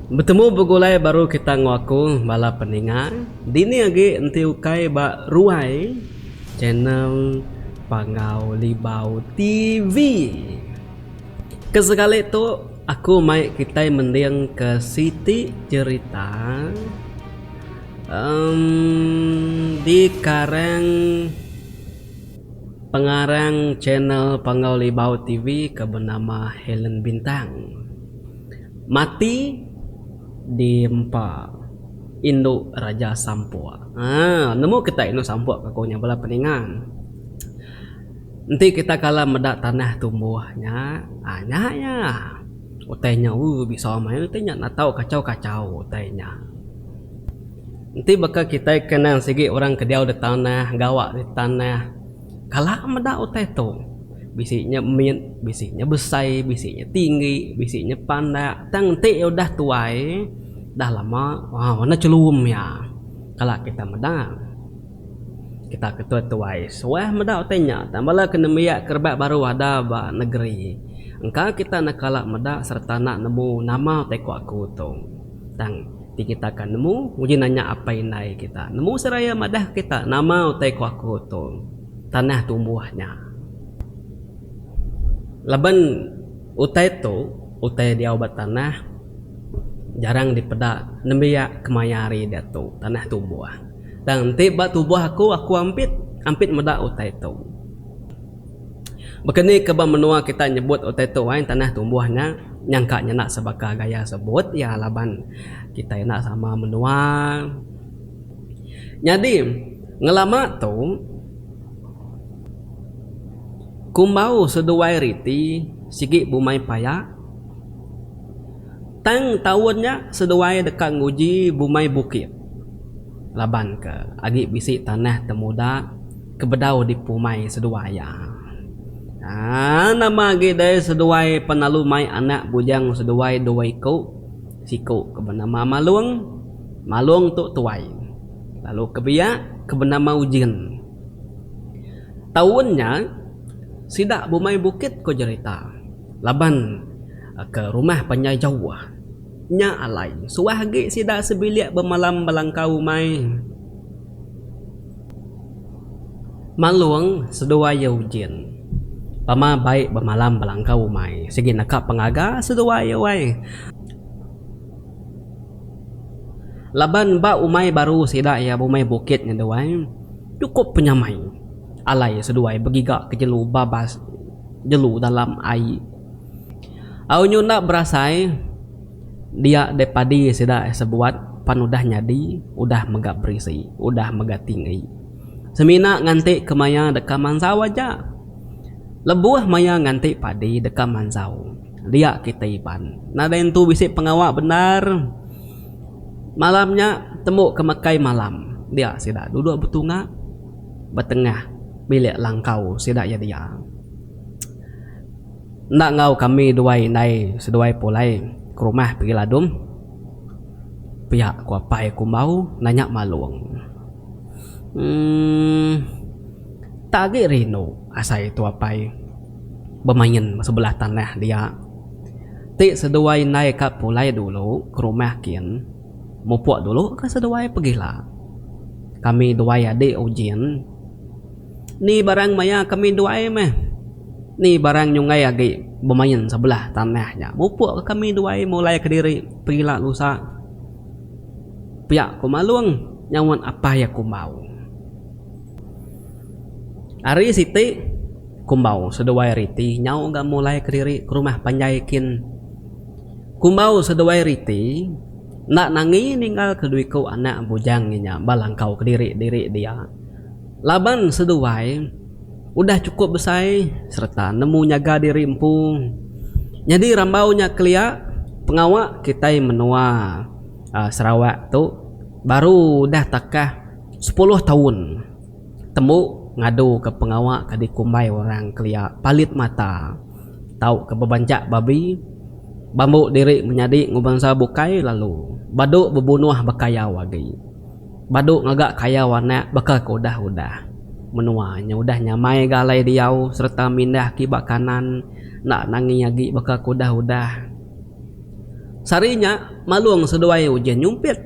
Bertemu begulai baru kita ngaku bala peningat. Dini lagi enti ukai ba ruai channel Pangau Libau TV. Kesekali tu aku mai kita mendiang ke Siti cerita di karang pengarang channel Pangau Libau TV ke bernama Helen Bintang. Mati di empa induk Raja Sampua. Nemu kita induk Sampua kakunya bala peningan. Nanti kita kala medak tanah tumbuhnya, ya. Utainya bisa main utainya nak tahu kacau utainya. Nanti bakal kita kenal segi orang kediau di tanah, gawak di tanah. Kala medak utai tu. Bisiknya min, bisiknya besai, bisiknya tinggi, bisiknya pandak. Nanti udah tuai, dah lama, warna celum ya. Kalau kita medang, kita ketua tuai, suah medang tanya. Tambahlah kena miyak kerbat baru ada ba negeri. Engkau kita nak kalak medak serta nak nemu nama teko aku tu. Tang, kita akan nemu, uji nanya apa inai kita. Nemu seraya madah kita nama teko aku tu. Tanah tumbuhnya. Laban utai tu, utai dia obat tanah jarang dipedak nembiak kemayari dia tu tanah tubuh. Dan tiba tubuh aku ampit medak utai tu. Begini keba menua kita nyebut utai tu wain tanah tumbuhnya nyangkanya nak sebagai gaya sebut ya laban kita nak sama menua. Jadi ngelama tu kumbau seduai riti sigi bumai payak. Tang tahunnya seduai dekat nguji bumai bukit. Laban ke agi bisik tanah temuda kebedau di pumai seduaya. Nama agi dari seduai penalu mai anak bujang seduai dua siku ke bernama Malung tu tuai. Lalu kebiak ke bernama Ujin. Tahunnya sidak bumai bukit ko cerita. Laban ke rumah penyai jauh. Nya alai. Suah gi sidak sebilik bermalam belangkau mai. Maluang sedua Eugene. Pama baik bermalam belangkau mai. Segi nakap pengaga sedua wai. Laban ba umai baru sidak ya bumai bukitnya doai. Cukup penyamai. Alai seduai bergigak ke jelu babas jelu dalam air. Aunyu nak berasai dia depadi sida sebuat pan udah nyadi, udah megak berisi, udah megak tinggi. Semina nganti kemaya deka manzau aja. Lebuh maya nganti padi deka manzau. Dia kita iban. Nadain tu bisik pengawak benar. Malamnya temu kemakai malam. Dia sida duduk betunga betengah bilik langkau sidak ya dia. Nak ngau kami duai nai seduai pulai ke rumah pergi ladum. Pihak ku apai ku mau nanya Maluang. Tagi rino asai tu apai bermain sebelah tanah dia. Ti seduai nai kat pulai dulu ke rumah kian. Mupuak dulu ke seduai pergilah. Kami duai adik ujian. Ni barang maya kami duai meh. Ni barang nyungai agi bermain sebelah tanahnya. Mupuk kami duai mulai ke diri pergilah lusa. Pihak ku Maluang nyawan apa ya ku mau. Hari Siti kumbau seduai riti nyau gak mulai ke diri ke rumah panjaikin. Kumbau seduai riti nak nangi ninggal keduiku anak bujangnya balangkau ke diri dia. Laban seduai udah cukup besar serta nemu nyaga diri empu. Jadi rambaunya kelia pengawak kita menua Sarawak tu baru dah takah 10 tahun. Temu ngadu ke pengawak kadi kumbai orang kelia palit mata. Tahu ke bebanjak babi bambu diri menjadi ngubangsa bukai lalu baduk berbunuh bakaya wagi. Baduk ngagak kaya warna bakal udah menuanya udah nyamai galai diau serta mindah kibak kanan nak nangi lagi bakal udah Sarinya maluang seduai ujian nyumpit.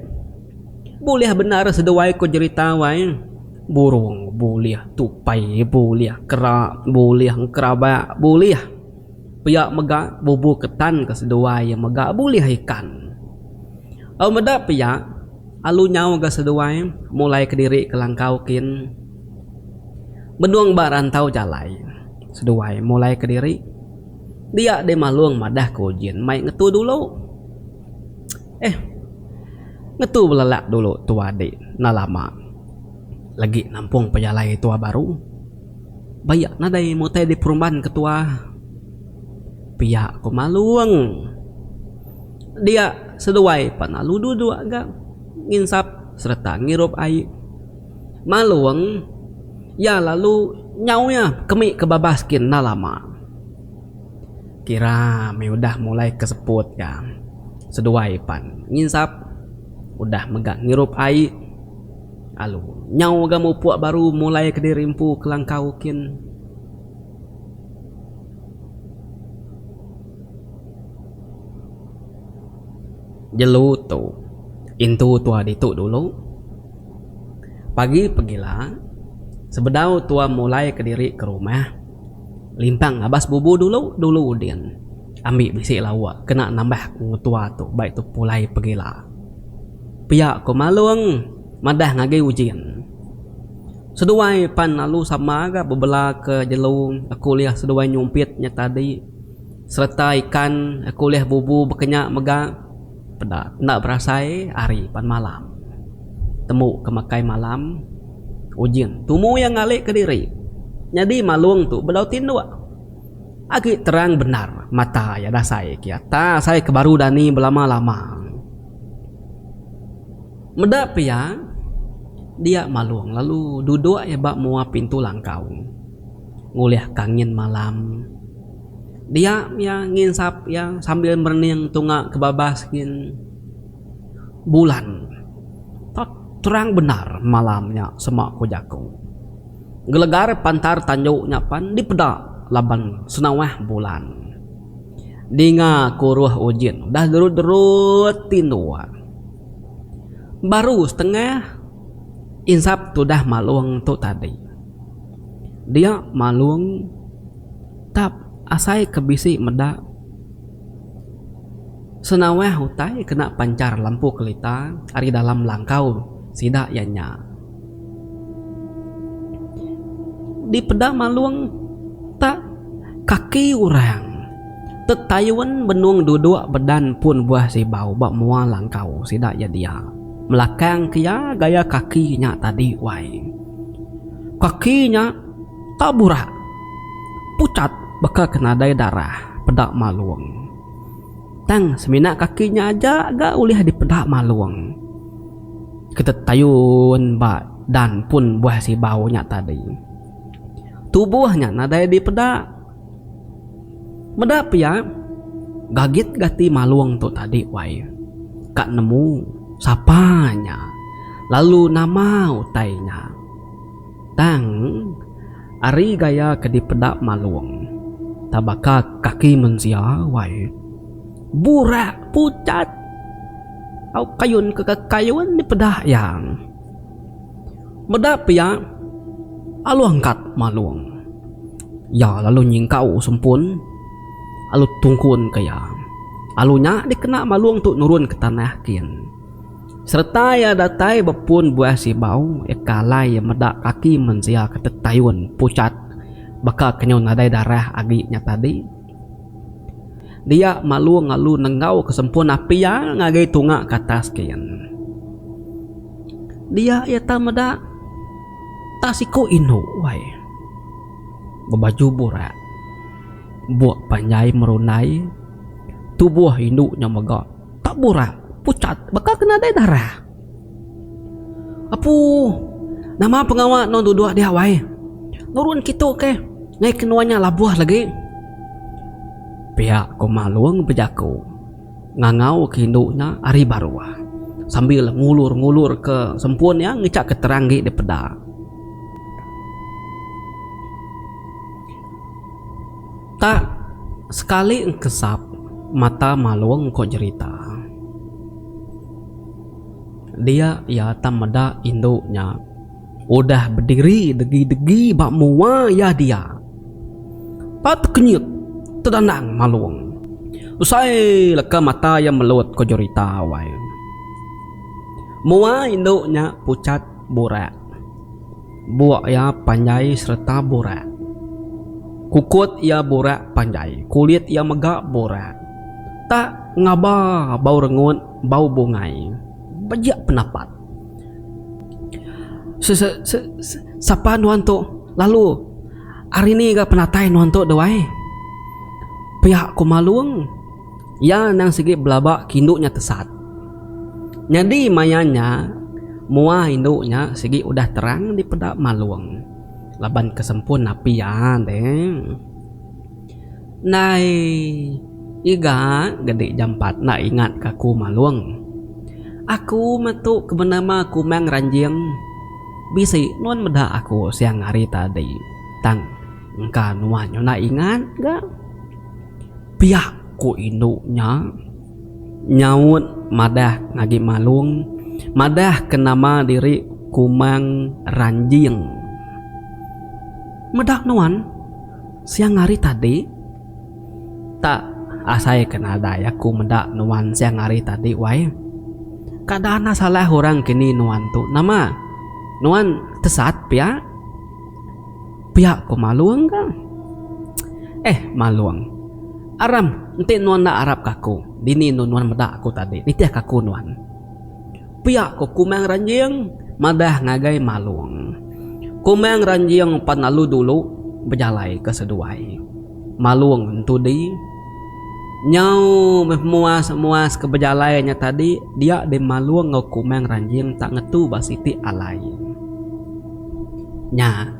Boleh benar seduai ko cerita wae. Burung boleh, tupai boleh, kera boleh, keraba boleh. Piak mega bubu ketan ke seduai mega boleh ikan. Au meda piak alu nyau ke seduai mulai kediri ke langkau kin. Benuang ba rantau jalai. Seduai mulai kediri. Dia de maluang madah ko ujian mai ngetu dulu. Ngetu belalak dulu tua adik na lama. Lagi nampung pejalai tua baru. Bayak nadai mutai di perumahan ketua. Pihak ko maluang. Dia seduai panalu duduk agak nginsap serta ngirup air. Maluang ya lalu nyaunya kemi kebabaskin na lama. Kira me udah mulai keseput ya. Seduai pan nginsap udah megak ngirup air. Alu nyau gamu puak baru mulai kedirimpu kelangkau kin. Jelu tu intu tua ditu dulu. Pagi pergilah. Sebedau tua mulai kediri ke rumah. Limpang abas bubu dulu udin. Ambil bisi lawak kena nambah tua tu baik tu pulai pergilah. Piak ko maluang madah ngagai ujian. Seduai pan lalu sama agak bebelah ke jelu aku lihat seduai nyumpitnya tadi. Serta ikan aku lihat bubu berkenyak megak. Pada nak berasai hari pan malam. Temu kemakai malam. Ujian tumu yang ngalik ke diri. Jadi maluang tu belau tindu. Agak terang benar mata ya dah saya kiata saya kebaru dani belama-lama. Medap ya dia maluang lalu duduk ya bak mua pintu langkau. Nguliah kangin malam. Dia ya nginsap ya sambil merening tunggak kebabaskin bulan. Terang benar malamnya semak kujaku. Gelegar pantar tanjuknya pan di pedak laban senawah bulan. Dinga kuruh ujin dah derut-derut tinduan. Baru setengah insap tu dah maluang tu tadi. Dia maluang tap asai kebisi medak. Senawah hutai kena pancar lampu kelita ari dalam langkau sidak yanya. Di pedak maluang tak kaki orang tetayuan benung duduk bedan pun buah si bau bak mua langkau sidak ya dia. Melakang kia gaya kakinya tadi wai. Kakinya tak burak. Pucat bakal kena dai darah pedak maluang. Tang semina kakinya aja agak ulih di pedak maluang. Ketetayun bak dan pun buah si baunya tadi. Tubuhnya nadai di pedak. Medap ya. Gagit gati maluang tu tadi wai. Kak nemu sapanya. Lalu nama utainya. Tang ari gaya ke di pedak maluang. Tabaka kaki mensia wai. Burak pucat. Au kayun ke kayun di pedah yang. Medap ya. Alu angkat maluang. Ya lalu nyingkau sempun. Alu tungkun kaya. Alunya dikena maluang tu nurun ke tanah kin. Serta ya datai bepun buah si bau. Ekalai ya medak kaki mensia ketetayun pucat. Bakal kenyon nadai darah aginya tadi. Dia malu ngalu nengau kesempun api ya ngagai tunga ke atas kian. Dia ya tamada tasiko ino wai. Bebaju burak. Buak panjai merunai. Tubuh induknya megak. Tak burak, pucat, bakal kena dai darah. Apu nama pengawal non duduk dia wai. Nurun gitu ke. Ngai kenuanya labuah lagi. Pihak ko maluang bejaku ngangau ke induknya ari baruah sambil ngulur-ngulur ke sempun yang ngecak keteranggi di pedak. Tak sekali engkesap mata maluang kok cerita. dia ya tamada induknya udah berdiri degi-degi bak mua ya dia pat kenyut terdanang maluang usai leka mata yang melut ko jorita wai mua induknya pucat borak buak ya panjai serta borak kukut ya borak panjai kulit ya megak borak tak ngaba bau rengut bau bungai bajak pendapat siapa nuanto lalu hari ini gak penatai nuanto doai pihak ku maluang ya nang segi belabak kinduknya tesat jadi mayanya mua induknya segi udah terang di pedak maluang laban kesempun napian deh nai iga gede jam 4 nak ingat kaku maluang aku metu kebenama aku mang ranjing bisi nuan meda aku siang hari tadi tang engka nuan na ingat gak pihak ku induknya nyaut madah ngagi malung madah kenama diri kumang ranjing medak nuan siang hari tadi tak asai kena daya ku medak nuan siang hari tadi wai kadana salah orang kini nuan tu nama nuan tesat pihak ku maluang kan maluang aram nanti nuan nak arab kaku dini nuan medak aku tadi nitiah kaku nuan pihak ku kumang ranjing madah ngagai maluang kumang ranjing panalu dulu berjalai ke seduai maluang tu di nyau muas ke berjalainya tadi dia de maluang ngau kumang ranjing tak ngetu basiti alai nya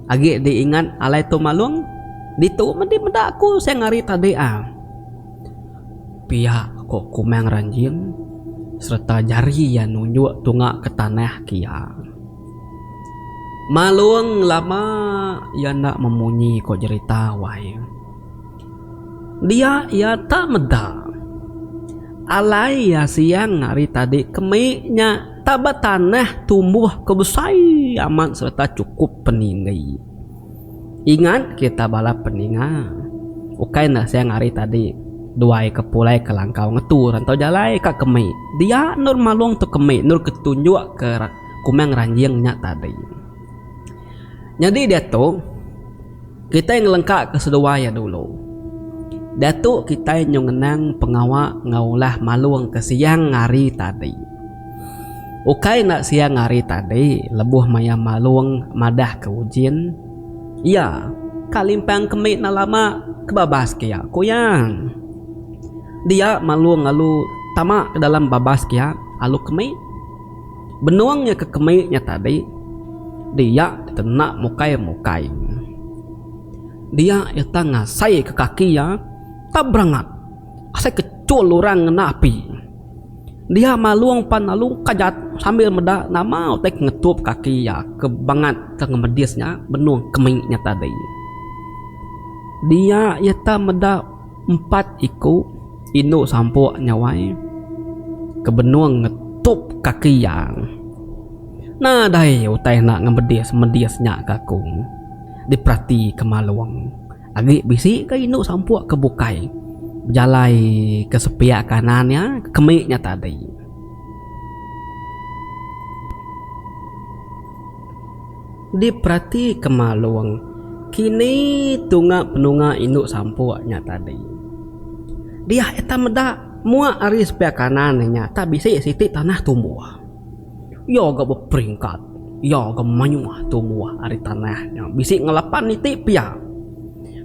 agi diingat alai tu maluang ditu medi medaku saya ngari tadi pihak kok kumang ranjing serta jari yang nunjuk tungak ke tanah kia maluang lama yang nak memunyi kok cerita wai dia ya tak meda alai ya siang hari tadi kemiknya tabat tanah tumbuh kebesai aman serta cukup peninggi ingat kita balap peninga ukai nah siang hari tadi duai kepulai ke langkau ngetur atau jalai ke kemik dia nur maluang tu kemik nur ketunjuk ke kumang ranjingnya tadi jadi dia tu kita yang lengkap ke seduaya dulu Datuk kita yang ngenang pengawak ngaulah maluang ke siang hari tadi ukai nak siang hari tadi lebuh maya maluang madah ke ujian ya kalimpang kemik na lama kebabas kia kuyang dia maluang lalu tamak ke dalam babas kia alu kemik benuangnya ke kemiknya tadi dia tenak mukai dia eta ngasai ke kaki ya tak berangat asai kecul orang ngena api dia maluang panalung kajat sambil meda nama otek ngetup kaki ya kebangat ke ngemedisnya benuang kemiknya tadi dia eta meda 4 iku induk sampo nyawai kebenuang ngetup kaki yang nah dai utai nak ngemedisnya kakung diperhati kemaluang agi bisi ke induk sampo kebukai berjalai ke sepiak kanannya kemiknya tadi diperhati kemaluang kini tunga penunga induk sampuaknya tadi dia eta meda mua ari sepiak kanannya tak bisi siti tanah tumbuh yo gak berperingkat yo gak manyuah tumbuh ari tanahnya bisi ngelapan niti pia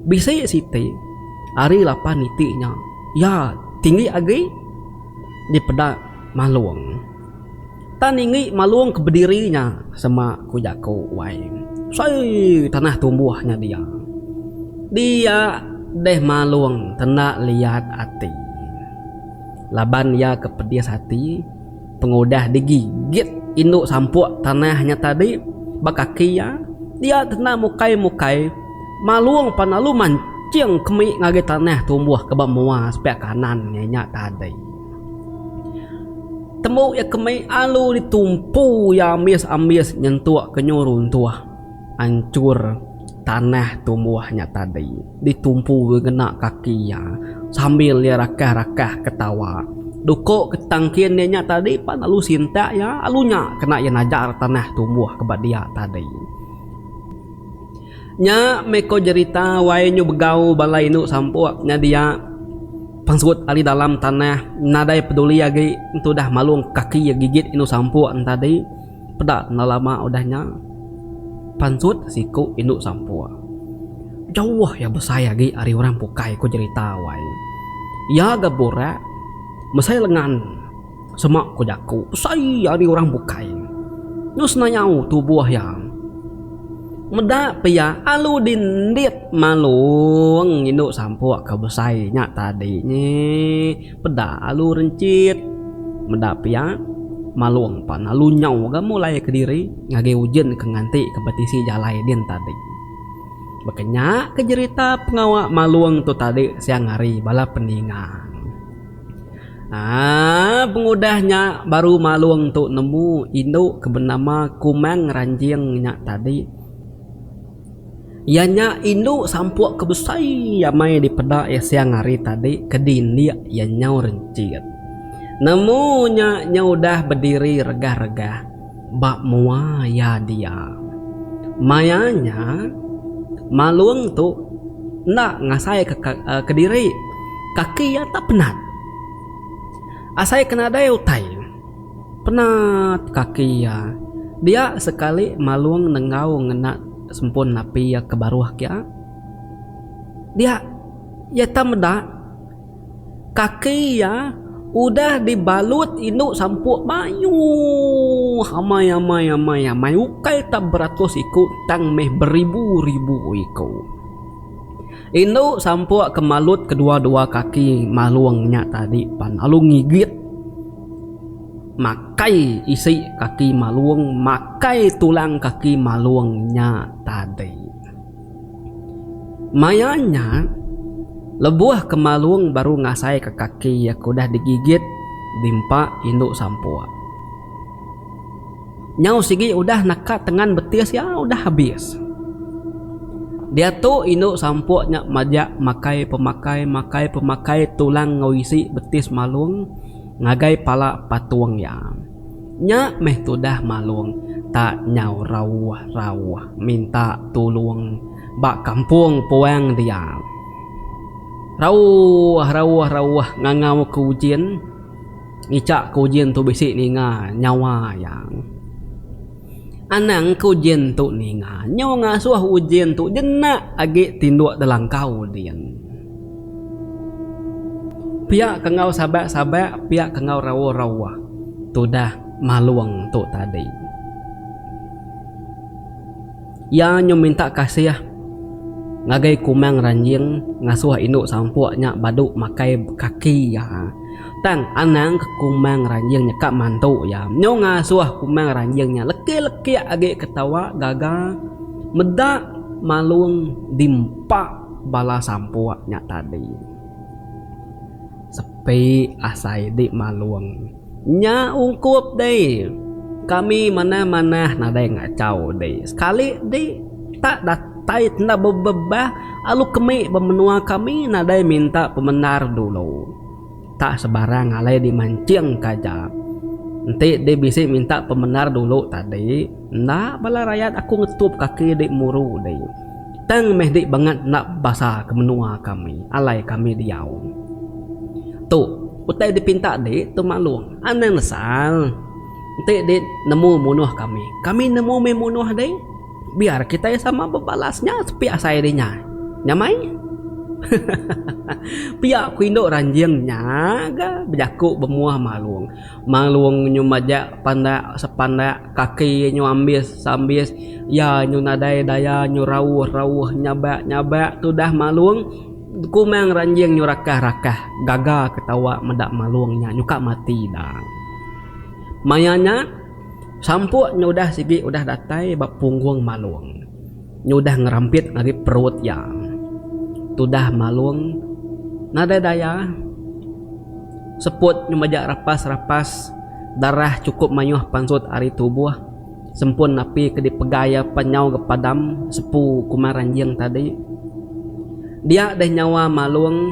bisi siti ari lapan nitinya ya tinggi agi di pedak maluang taningi maluang keberdirinya sama kujaku wain say tanah tumbuhnya dia deh maluang tenak lihat hati laban ya kepedias hati pengudah digigit induk sampuk tanahnya tadi bakaki ya dia tenak mukai maluang panalu mancing kemik ngage tanah tumbuh ke bawah sepiak kanan nyenyak tadi temu ya kemai alu ditumpu ya amis nyentuh kenyorun tua hancur tanah tumbuhnya tadi ditumpu kena kaki ya sambil dia rakah ketawa duko ketangkiannya tadi pan alu sinta ya alunya kena ya najar tanah tumbuh kebat dia tadi nya meko cerita wae nyu begau balai nu sampu nya dia pangsut ali dalam tanah nadai peduli lagi itu dah malung kaki ya gigit inu sampu tadi pedak lama udahnya pansut siku induk sampua jauh ya besaya gi ari orang pukai ko cerita wae ya gabora mesai lengan semak ko jaku besai ari orang pukai nus nanyau tubuh ya meda pia alu dindit malung induk sampua ka besai nya tadi nye peda alu rencit meda pia maluang pan lalu nyau ga mulai ke diri ngage ujen ke nganti ke batisi jalai din tadi makanya ke cerita pengawak maluang tu tadi siang hari bala peningan pengudahnya baru maluang tu nemu induk ke bernama kumang ranjing nya tadi ianya induk sampuk kebesai ya mai di pedak ya siang hari tadi ke dindia ya nyau rencit nemunya udah berdiri regah-regah bak mua ya dia mayanya maluang tuh nak ngasai ke diri kaki ya tak penat asai kena daya utai penat kaki ya dia sekali maluang nengau ngena sempun napi ya kebaruah kia dia ya tak meda kaki ya udah dibalut induk sampuk bayu hamai ukai tak beratus iku tang meh beribu-ribu iku induk sampuk kemalut kedua-dua kaki maluangnya tadi pan alu ngigit makai isi kaki maluang makai tulang kaki maluangnya tadi mayanya lebuah kemaluang baru ngasai ke kaki ya udah digigit dimpa induk sampua nyau sigi udah nakat tengan betis ya udah habis dia tuh induk sampuknya majak makai pemakai tulang ngawisi betis maluang ngagai pala patuang ya nya meh tudah maluang tak nyau rawah minta tulung bak kampung puang dia rawah ngangau ke ujian ngicak ke ujian tu besi ninga nyawa yang anang ke ujian tu ninga nyawa ngasuh ujian tu jenak agi tinduk dalam kau dian pihak kengau sabak pihak kengau rawah tu dah maluang tu tadi ya nyu minta kasih ngagai kumang ranjing ngasuh induk sampuknya baduk makai kaki ya tang anang ke kumang ranjing nyekak mantu ya nyo ngasuh kumang ranjingnya leki agi ketawa gaga medak maluang dimpak bala sampuknya tadi sepi asai di maluang nya ungkup deh kami mana nadai ngacau deh sekali deh tak datai tenda bebebah alu kemi bemenua kami nadai minta pemenar dulu tak sebarang alai dimancing kaja nanti dia bisa minta pemenar dulu tadi nak bala rakyat aku ngetup kaki di muru deh tang meh dik banget nak basa kemenua kami alai kami diau tuh utai dipinta deh tu maluang anang nesal nanti dia nemu munuh kami nemu memunuh deh biar kita sama bebalasnya sepi asai dinya nyamai pihak kuindo ranjingnya ga bejaku bemuah maluang nyu majak panda sepanda kaki nyu sambis ya nyu nadai daya nyu rawuh nyabak tu dah maluang kumang ranjing nyu rakah gaga ketawa medak maluangnya nyuka mati dah mayanya sampuk nyu udah sigi udah datai bak punggung maluang nyu udah ngerampit lagi perut ya tudah maluang nada daya seput nyu majak rapas darah cukup mayuh pansut ari tubuh sempun api ke dipegaya penyau kepadam sepu kumaranjing tadi. Dia deh nyawa malung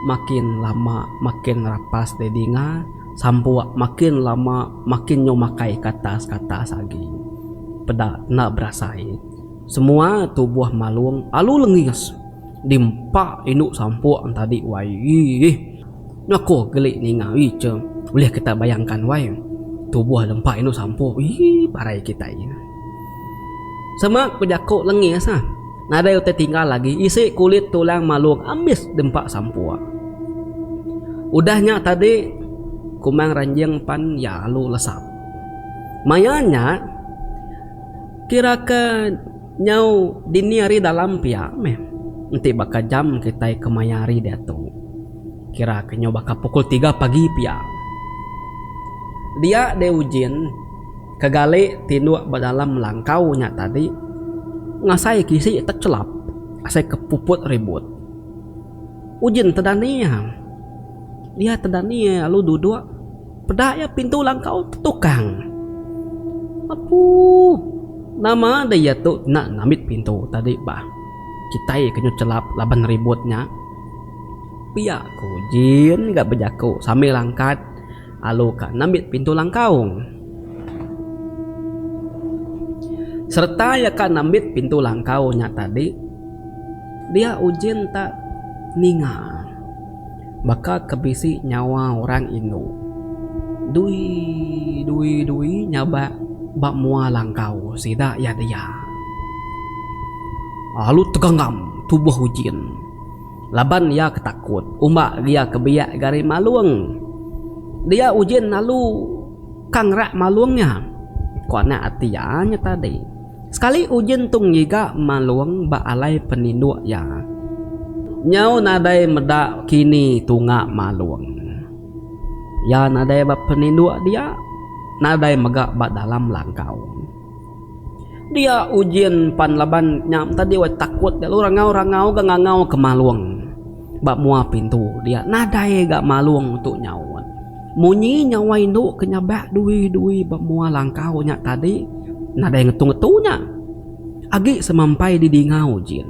makin lama makin rapas dedinga sampua makin lama makin nyomakai kata lagi peda nak berasai semua tubuh malung alu lengis dimpa induk sampua tadi wai aku gelik ninga ce boleh kita bayangkan wai tubuh lempak induk sampua parai kita ini semak pejako lengis nada udah tinggal lagi isi kulit tulang malung ambis dempak sampua. Udahnya tadi kumang ranjing pan ya lu lesap. Mayanya kira ke nyau dini hari dalam pia meh. Nanti baka jam kita ke mayari dia tu. Kira ke nyau baka pukul 3 pagi pia. Dia de ujin kegale tinduk dalam langkau nya tadi. Ngasai kisi tercelap asai kepuput ribut ujin tedania dia tedania lalu duduk pedak ya pintu langkau tukang apu nama dia tu nak namit pintu tadi bah kita kenyu celap laban ributnya pia kujin gak berjaku sambil langkat alu kan namit pintu langkau serta ya kan nambit pintu langkaunya tadi dia ujin tak ninga baka kebisi nyawa orang Indo dui nyaba bak mua langkau sida ya dia lalu teganggam tubuh ujin laban ya ketakut umbak dia kebiak gari malung dia ujin lalu kangrak malungnya kuana atianya tadi sekali ujin tung yiga maluang ba alai peninduk ya nyau nadai medak kini tunga maluang ya nadai ba peninduk dia nadai megak ba dalam langkau dia ujin pan laban nyam tadi wa takut dia lu rangau gangau ke maluang ba mua pintu dia nadai gak maluang untuk nyau munyi nyawa induk kenyabak dui ba mua langkau nya tadi nada yang ngetung-ngetungnya agi semampai di dingau jin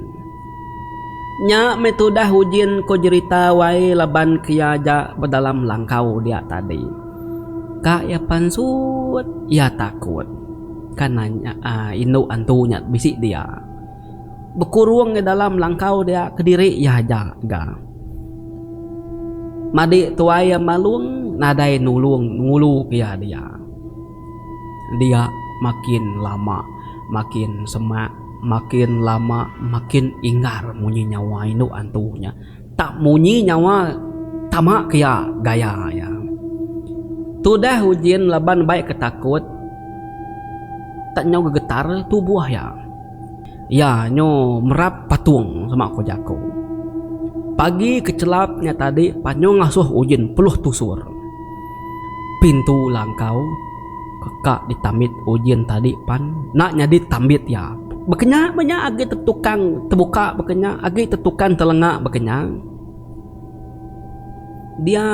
nya metodah ujin ko cerita wae laban kiaja berdalam langkau dia tadi kak ya pansut ya takut kananya induk antunya bisik dia berkurung di dalam langkau dia kediri ya jaga madi tuaya malung nadai ngulu kia dia makin lama makin semak makin lama makin ingar munyi nyawa induk antunya tak munyi nyawa tamak kia gaya ya tudah ujin laban baik ketakut tak nyau gegetar tubuh ya nyo merap patung sama aku jako pagi kecelapnya tadi panyo ngasuh ujin peluh tusur pintu langkau kakak ditamit ujin tadi pan naknya ditambit ya bekenya banyak agi tertukang terbuka bekenya agi tertukang telengak bekenya dia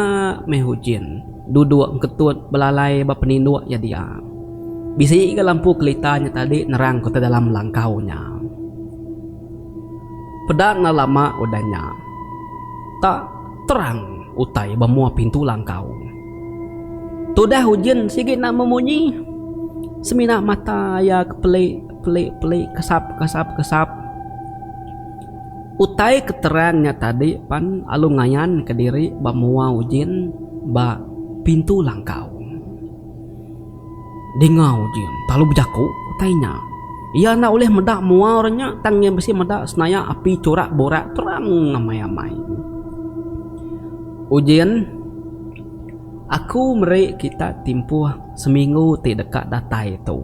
mehujin duduk ketut belalai bapeninduk ya dia bisi ke lampu kelitanya tadi nerang kota dalam langkaunya pedak na lama udahnya tak terang utai bamua pintu langkau tudah hujan sikit nak memunyi semina mata ya pelik kesap utai keterangnya tadi pan alungayan ke diri bamua hujan ba pintu langkau dingau hujan talu berjaku utainya ia nak oleh medak mua orangnya tangnya besi medak senaya api corak borak terang amai-amai hujan aku meri kita timpuh seminggu ti dekat data itu.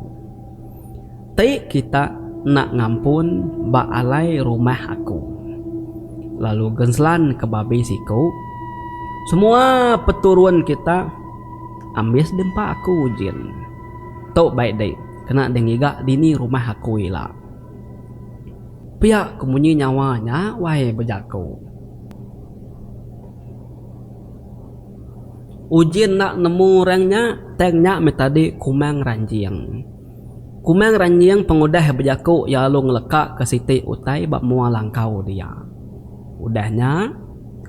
Ti kita nak ngampun ba alai rumah aku. Lalu genslan ke babi siku. Semua peturun kita ambis dempa aku ujin. Tok baik deh, kena dengiga dini rumah aku ila. Pihak kemunyi nyawanya wahai bejaku. Ujin nak nemu orangnya tengnya metade kumang ranjing. Kumang ranjing pengudah berjaku ya lu ngelekak ke siti utai bak mua langkau dia. Udahnya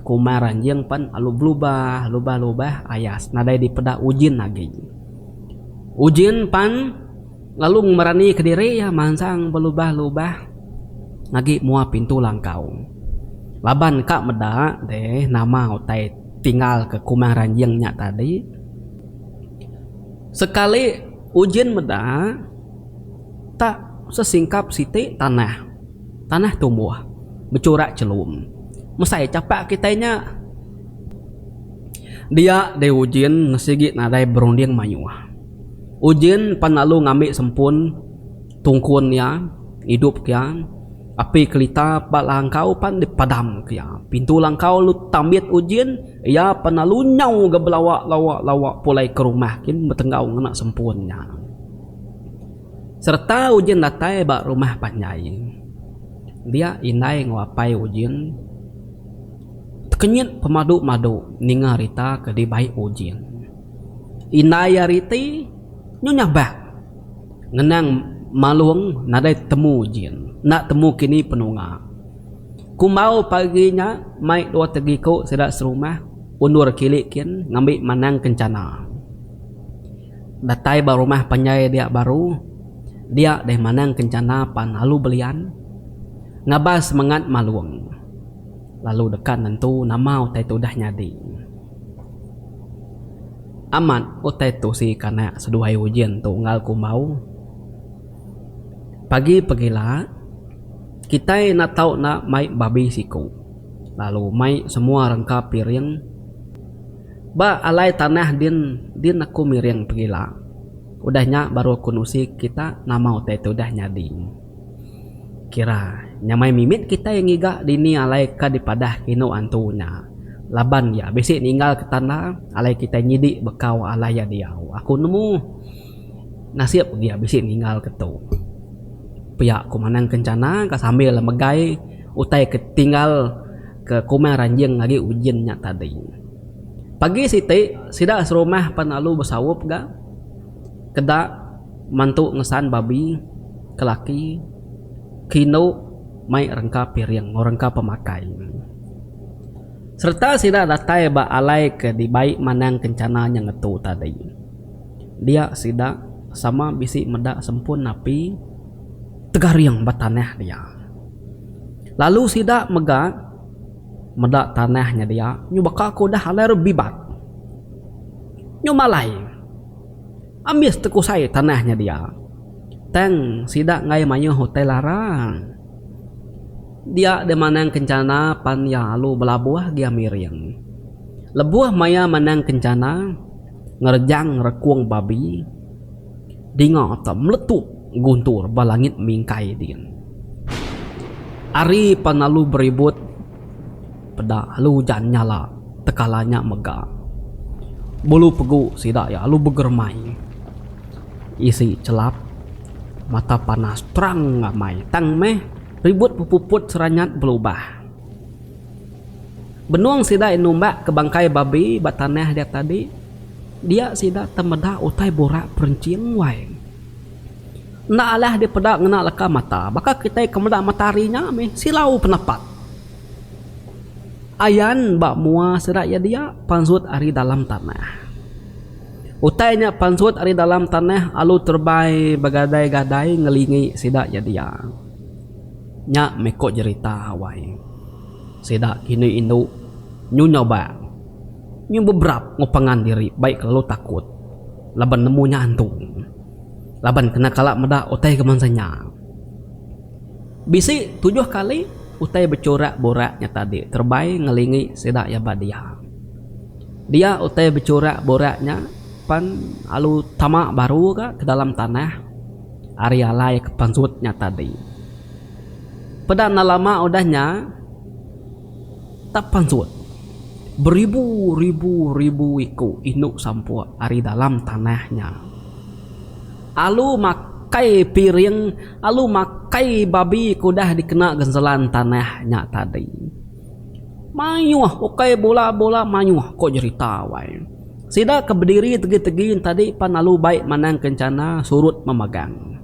kumang ranjing pan alu berubah lubah ayas nadai di pedak ujin lagi. Ujin pan lalu merani ke diri ya mansang berubah lagi mua pintu langkau. Laban kak meda deh nama utai tinggal ke kumang ranjingnya tadi. Sekali ujin meda tak sesingkap siti tanah tumbuh bercorak celum. Mesai capak kitanya dia de ujin ngesigit nadai berunding mayuah. Ujin panalu ngambil sempun tungkun ya hidup ya api kelita pak langkau pan dipadam ya pintu langkau lu tambit ujin ya panalu nyau ke lawak pulai ke rumah kin betenggau ngena sempunnya serta ujin datai bak rumah panjai dia inai ngapai ujin kenyit pemadu ningarita ke di baik ujin inai ariti nyonya bak ngenang maluang nadai temu ujin nak temu kini penunga kumau paginya mai dua tegiku sedak serumah undur kilikin ngambil manang kencana datai baru rumah panjai dia baru dia deh manang kencana pan lalu belian ngabas semangat maluang lalu dekat nentu nama utai tu dah nyadi aman utai tu si kana seduai ujian tu ngal kumau pagi-pagilah kita nak tahu nak mai babi siku lalu mai semua rangka piring ba alai tanah din aku miring pagilah udahnya baru aku nusi kita nama utai tu dah nyadi kira nyamai mimit kita yang iga dini alai ka dipadah kino antunya laban ya besik ninggal ke tanah alai kita nyidik bekau alai ya dia aku nemu nasib dia besik ninggal ke tu pihak kumanang kencana ka sambil megai utai ketinggal ke kumang ranjing lagi ujinnya tadi pagi siti sidak serumah panalu bersawup ga kedak mantu ngesan babi kelaki kino mai rengka piring ngorengka pemakai serta sidak datai ba alai ke di baik manang kencana yang ngetu tadi dia sidak sama bisi medak sempun napi tegariang batanah dia lalu sidak medak tanahnya dia nyubaka aku dah haler bibat nyumalai ambis tekusai tanahnya dia teng sidak ngai mayu hotel larang dia de manang kencana pan ya lu belabuah dia miring lebuah maya manang kencana ngerjang rekuang babi dingo atau meletup guntur balangit mingkai din ari panalu beribut peda lu jan nyala tekalanya mega bulu pegu sidak ya lu begermai isi celap mata panas terang ngamai tang meh ribut pupuput seranyat berubah benuang sidak numbak ke bangkai babi batanah dia tadi dia sidak temeda utai borak perencing wae nak alah dia pedak ngena leka mata baka kita kemedak mataharinya meh silau penapat ayan bak mua serak ya dia pansut ari dalam tanah utainya pansut ari dalam tanah alu terbai bagadai-gadai ngelingi sidak ya dia nya mekok jerita hawai sidak kini induk nyu nyoba nyu beberap ngopangan diri baik kalau takut laban nemunya antung laban kena kalak medak utai kemansanya bisi 7 kali utai bercorak boraknya tadi terbaik ngelingi sedak ya dia utai bercorak boraknya pan alu tamak baru ke dalam tanah area lai ke pansutnya tadi pada lama udahnya tak pansut beribu-ribu iku induk sampu ari dalam tanahnya alu makai piring alu makai babi kudah dikena genselan tanahnya tadi mayuh okai bola mayuh kok cerita wae Sida ke berdiri tegi-tegi tadi panalu baik manang kencana surut memegang.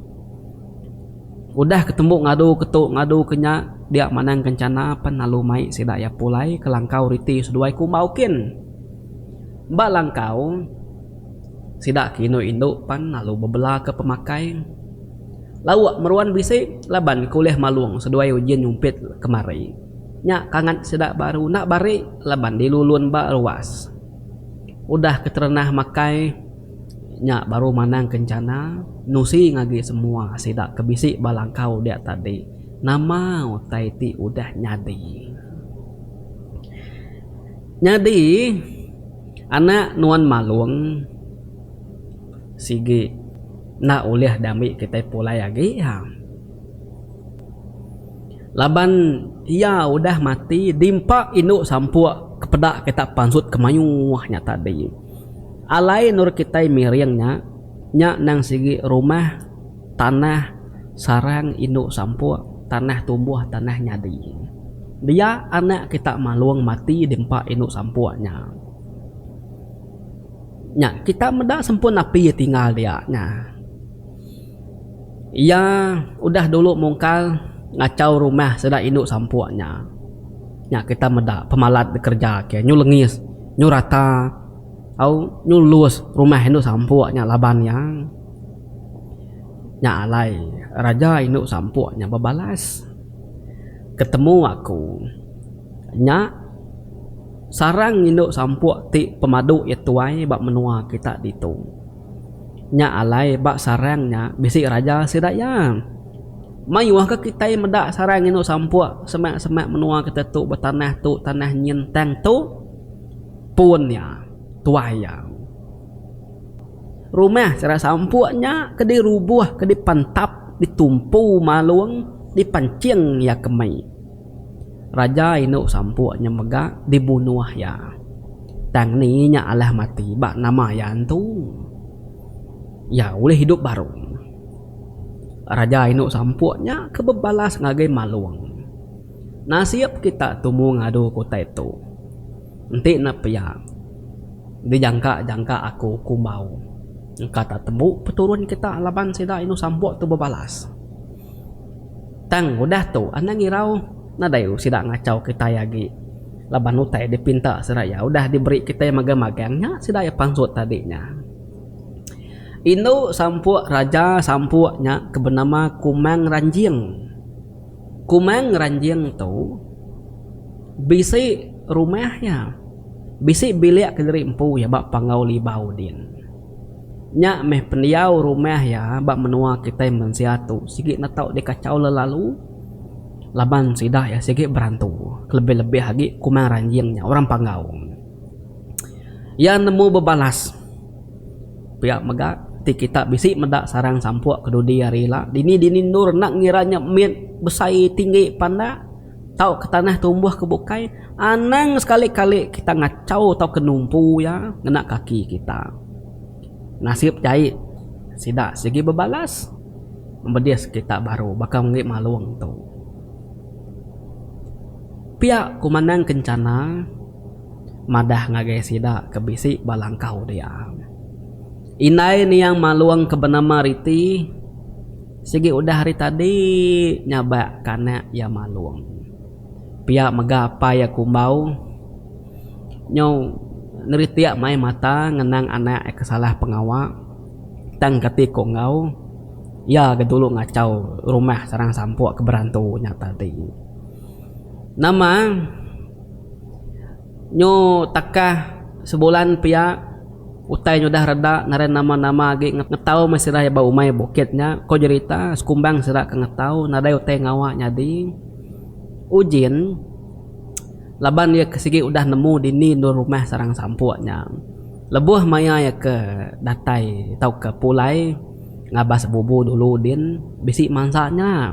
Udah ketemu ngadu ketuk ngadu kenya dia manang kencana panalu mai sida ya pulai ke langkau riti seduai ku maukin. Mbak langkau sida kino induk pan lalu bebelah ke pemakai. Lawak meruan bisik laban kuliah maluang seduai ujian nyumpit kemari. Nya kangen sida baru nak bari laban dilulun mbak ruas. Udah keternah makai nya baru manang kencana nusi ngagi semua sida kebisik balangkau dia tadi nama taiti udah nyadi anak nuan maluang sige na uliah dami kita pulai lagi ya laban ya udah mati dimpa induk sampua kepedak kita pansut kemayuhnya tadi alai nur kita miriangnya nya nang sigi rumah tanah sarang induk sampua tanah tumbuh tanah nyadi dia anak kita maluang mati dimpa induk sampuanya nya kita meda sempun api tinggal dia nya ya udah dulu mungkal ngacau rumah seda induk sampuanya nya kita meda pemalat bekerja ke nyu lengis nyu rata au nyulus rumah induk sampuanya laban yang nya alai raja induk sampuanya babalas ketemu aku nya sarang induk sampu ti pemadu ituai bak menua kita ditu nya alai bak sarangnya bisik raja sidaya mayuah ke kita medak sarang induk sampu semak-semak menua kita tu bertanah tu tanah nyentang tu punnya tuaya rumah cara sampunya ke dirubuh ke dipantap ditumpu maluang dipancing ya kemai raja induk sampunya mega dibunuh ya tang ni nya alah mati bak nama yan tu ya boleh hidup baru raja induk sampunya kebebalas ngagai maluang nasib kita tumu ngadu kota itu nanti na pia dijangka aku kumbau kata temu peturun kita laban sida inu sampo tu bebalas tang udah tu anak ngirau nadayu sida ngacau kita yagi laban utai dipinta seraya udah diberi kita yang magang-magangnya sida ya pansut tadinya inu sampu raja sampunya kebenama Kumang Ranjing tu bisi rumahnya bisi bilik kediri empu ya bak pangau libau din nya meh pendiau rumah ya bak menua kita yang mensiatu sikit na tau dikacau lelalu laban sidah ya sikit berantu lebih-lebih lagi Kumang Ranjingnya orang pangau ya nemu bebalas pihak mega ti kita bisi medak sarang sampuk kedudi arila dini nur nak ngiranya mit besai tinggi panda tau ke tanah tumbuh kebukai anang sekali-kali kita ngacau tau kenumpu ya ngena kaki kita nasib jahit sidak segi bebalas membedias kita baru bakal ngik maluang tu pihak kumanang kencana madah ngagai sidak kebisi balangkau dia inai ni yang maluang kebenama riti segi udah hari tadi nyabak kana ya maluang pihak megapa ya kumbau nyau neritia mai mata ngenang anak kesalah pengawa tang kati kongau ya gedulu ngacau rumah sarang sampuk keberantunya tadi nama nyo takah sebulan pihak utai nyudah reda naren nama-nama lagi ngetau masih raya bau umay bukitnya kau cerita sekumbang serak ngetau nadai utai ngawa nyadi ujin laban dia kesigi udah nemu dini nur rumah sarang sampunya lebuh maya ya ke datai tau ke pulai ngabas bubu dulu din bisi mansanya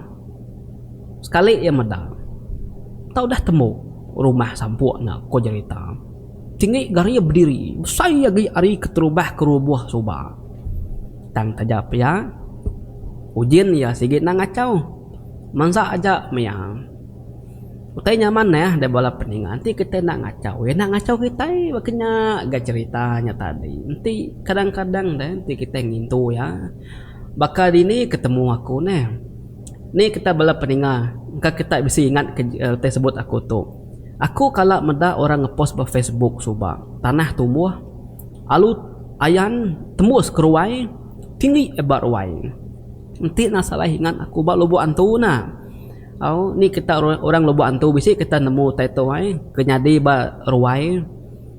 sekali ya meda tau dah temu rumah sampunya kau cerita tinggi garinya berdiri saya gay ari keterubah kerubuh soba tang tajap ya ujin ya sigit nang ngacau mansa aja maya Utai nyaman ya ada bola peningan. Nanti kita nak ngacau ya, nak ngacau kita makanya gak ceritanya tadi. Nanti kadang-kadang deh nanti kita ngintu ya. Bakal ini ketemu aku nih. Nih kita bola peningan. Enggak kita bisa ingat tersebut aku tuh. Aku kalau meda orang ngepost di Facebook suba tanah tumbuh, alu ayan tembus keruai tinggi ebar ruai. Nanti nak salah ingat aku bak lobo antuna. Ni kita orang lobo antu bisi kita nemu taito ai kenyadi ba ruai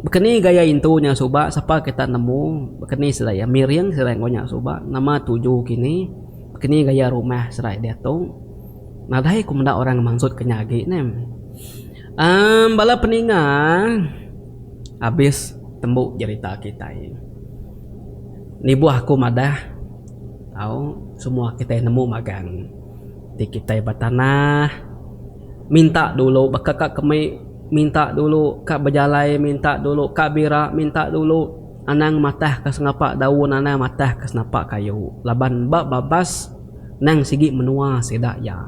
bekeni gaya intunya suba siapa kita nemu bekeni seraya miring seraya ngonya suba nama 7 kini bekeni gaya rumah seraya dia tu nadai kumenda orang maksud kenyagi nem bala peningan habis tembuk cerita kita ni buah aku madah tahu semua kita nemu magang di kita batanah minta dulu bakal kak kemai minta dulu kak berjalai minta dulu kak bira minta dulu anang matah ke sengapak daun anang matah ke senapak kayu laban bab babas nang sigi menua sedak ya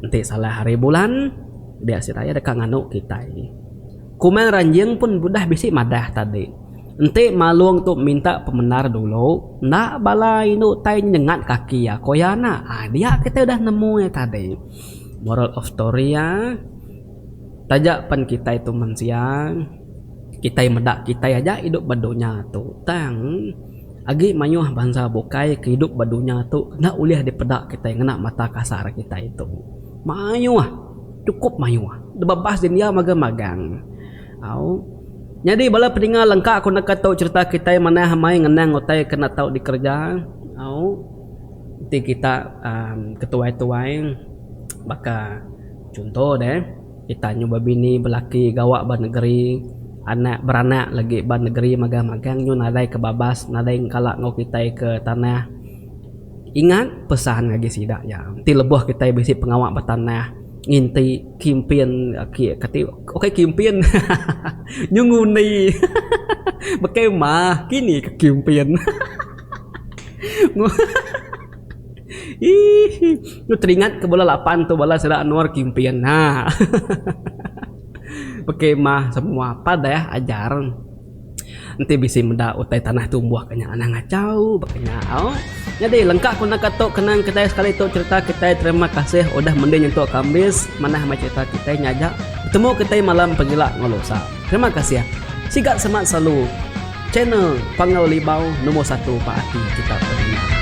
nanti salah hari bulan dia siraya dekat nganuk kita kumel ranjing pun budah bisi madah tadi ente maluang tu minta pemenar dulu nak balai nu tai nyengat kaki ya koyana dia kita udah nemu ya tadi moral of story ya tajak pan kita itu mensiang kita medak kita aja hidup badunya tu tang agi mayuh bangsa bokai kehidup badunya tu kena uliah di pedak kita yang kena mata kasar kita itu mayuh cukup mayuh debabas dia magang-magang jadi bala peningal lengkap aku nak tahu cerita kita yang mana hamai ngenang otai kena tahu di kerja. Nanti kita ketua-tuai baka contoh deh kita nyoba bini belaki gawak ban negeri anak beranak lagi ban negeri magang-magang nyu nadai ke babas nadai kalak ngau kita ke tanah ingat pesan lagi sidak ya nanti lebuh kita bisi pengawak bertanah nginti kimpian kati oke kimpian nyunguni bekai mah kini ke kimpian lu teringat ke bola 8 tuh bola sedak Anwar kimpian nah bekai mah semua pada ya ajar nanti bisa menda utai tanah tumbuh kanya anak ngacau bakanya jadi lengkap aku nak katok kenang kita sekali itu cerita kita terima kasih udah mending untuk kambis mana sama cerita kita nyajak ketemu kita malam pegila ngolosa terima kasih ya sigat semat selalu channel Pangau Libau nomor 1 Pak Ati kita pernah